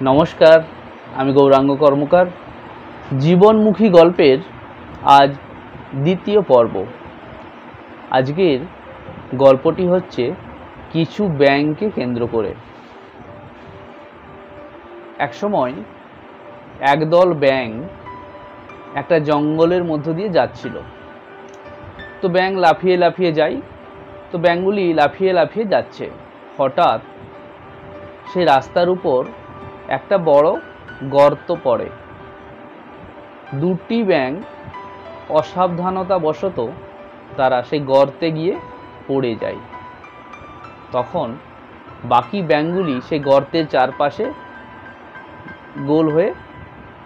নমস্কার, আমি গৌরাঙ্গ কর্মকার। জীবনমুখী গল্পের আজ দ্বিতীয় পর্ব। আজকের গল্পটি হচ্ছে কিছু ব্যাঙকে কেন্দ্র করে। একসময় একদল ব্যাঙ একটা জঙ্গলের মধ্য দিয়ে যাচ্ছিল। তো ব্যাঙ লাফিয়ে লাফিয়ে যায়। তো ব্যাঙগুলি লাফিয়ে লাফিয়ে যাচ্ছে। হঠাৎ সেই রাস্তার উপর একটা বড় গর্ত পড়ে। দুটি ব্যাঙ অসাবধানতাবশত তারা সেই গর্তে গিয়ে পড়ে যায়। তখন বাকি ব্যাঙগুলি সেই গর্তের চারপাশে গোল হয়ে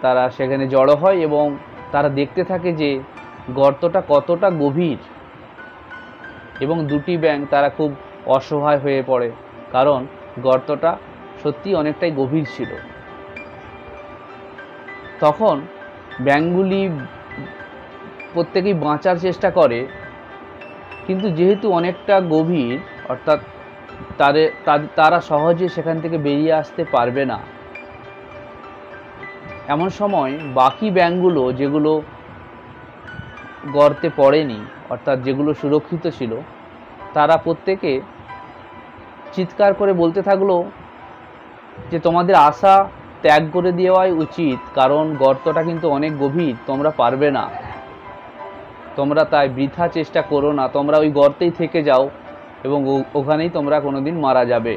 তারা সেখানে জড়ো হয় এবং তারা দেখতে থাকে যে গর্তটা কতটা গভীর। এবং দুটি ব্যাঙ তারা খুব অসহায় হয়ে পড়ে, কারণ গর্তটা সত্যি অনেকটাই গভীর ছিল। তখন ব্যাঙগুলি প্রত্যেকেই বাঁচার চেষ্টা করে, কিন্তু যেহেতু অনেকটা গভীর, অর্থাৎ তারা সহজে সেখান থেকে বেরিয়ে আসতে পারবে না। এমন সময় বাকি ব্যাঙগুলো, যেগুলো গর্তে পড়েনি, অর্থাৎ যেগুলো সুরক্ষিত ছিল, তারা প্রত্যেকে চিৎকার করে বলতে থাকলো যে তোমাদের আশা ত্যাগ করে দেওয়াই উচিত, কারণ গর্তটা কিন্তু অনেক গভীর, তোমরা পারবে না। তোমরা তাই বৃথা চেষ্টা করো না, তোমরা ওই গর্তেই থেকে যাও এবং ওখানেই তোমরা কোনোদিন মারা যাবে।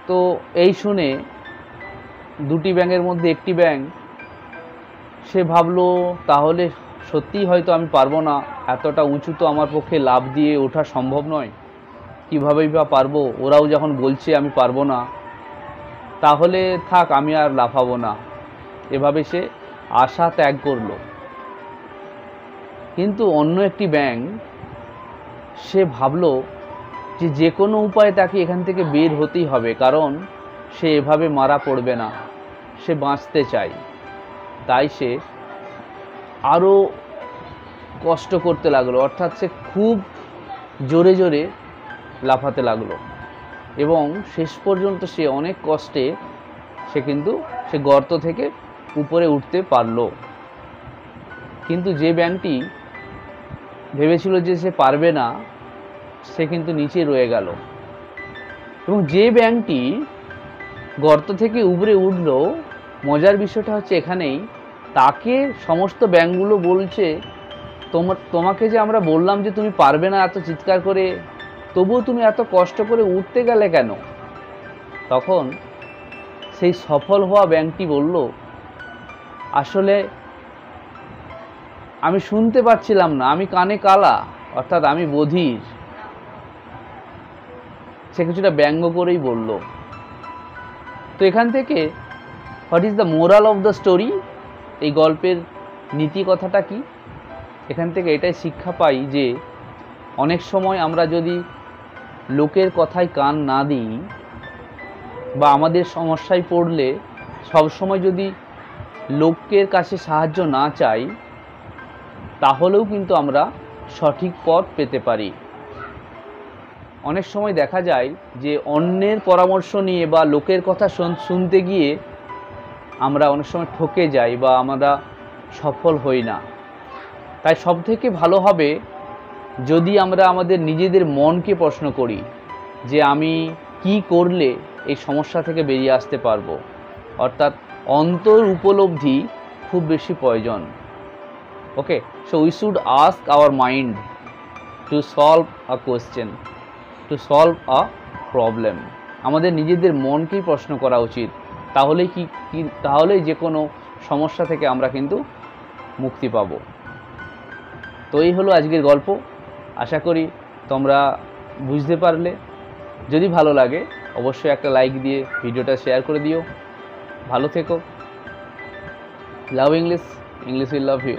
তো এই শুনে দুটি ব্যাঙের মধ্যে একটি ব্যাঙ সে ভাবলো, তাহলে সত্যিই হয়তো আমি পারবো না, এতটা উঁচু তো আমার পক্ষে লাফ দিয়ে ওঠা সম্ভব নয়, কীভাবেই বা পারবো, ওরাও যখন বলছে আমি পারবো না, তাহলে থাক, আমি আর লাফাবো না। এভাবে সে আশা ত্যাগ করল। কিন্তু অন্য একটি ব্যাঙ সে ভাবলো যে কোনো উপায়ে তাকে এখান থেকে বের হতেই হবে, কারণ সে এভাবে মারা পড়বে না, সে বাঁচতে চায়। তাই সে আরও কষ্ট করতে লাগলো, অর্থাৎ সে খুব জোরে জোরে লাফাতে লাগলো এবং শেষ পর্যন্ত সে অনেক কষ্টে সে গর্ত থেকে উপরে উঠতে পারল। কিন্তু যে ব্যাঙটি ভেবেছিল যে সে পারবে না, সে কিন্তু নিচে রয়ে গেল। এবং যে ব্যাঙটি গর্ত থেকে উপরে উঠল, মজার বিষয়টা হচ্ছে এখানেই, তাকে সমস্ত ব্যাঙগুলো বলছে, তোমাকে যে আমরা বললাম যে তুমি পারবে না এত চিৎকার করে, তবুও তুমি এত কষ্ট করে উঠতে গেলে কেন? তখন সেই সফল হওয়া ব্যাঙটি বলল, আসলে আমি শুনতে পাচ্ছিলাম না, আমি কানে কালা, অর্থাৎ আমি বধির। সে কিছুটা ব্যঙ্গ করেই বলল। তো এখান থেকে what is the moral of the story, এই গল্পের নীতি কথাটা কি? এখান থেকে এটাই শিক্ষা পাই যে অনেক সময় আমরা যদি লোকের কথায় কান না দিই, বা আমাদের সমস্যায় পড়লে সবসময় যদি লোকের কাছে সাহায্য না চাই, তাহলেও কিন্তু আমরা সঠিক পথ পেতে পারি। অনেক সময় দেখা যায় যে অন্যের পরামর্শ নিয়ে বা লোকের কথা শুনতে গিয়ে আমরা অনেক সময় ঠকে যাই বা আমরা সফল হই না। তাই সবথেকে ভালো হবে যদি আমরা আমাদের নিজেদের মনকে প্রশ্ন করি যে আমি কি করলে এই সমস্যা থেকে বেরিয়ে আসতে পারবো। অর্থাৎ অন্তর উপলব্ধি খুব বেশি প্রয়োজন। Okay, so we should ask our mind to solve a question, to solve a problem. আমাদের নিজেদের মনকেই প্রশ্ন করা উচিত, তাহলেই যে কোনো সমস্যা থেকে আমরা কিন্তু মুক্তি পাব। তো এই হলো আজকের গল্প। আশা করি তোমরা বুঝতে পারলে। যদি ভালো লাগে অবশ্যই একটা লাইক দিয়ে ভিডিওটা শেয়ার করে দিও। ভালো থেকো। Love English, English will love you.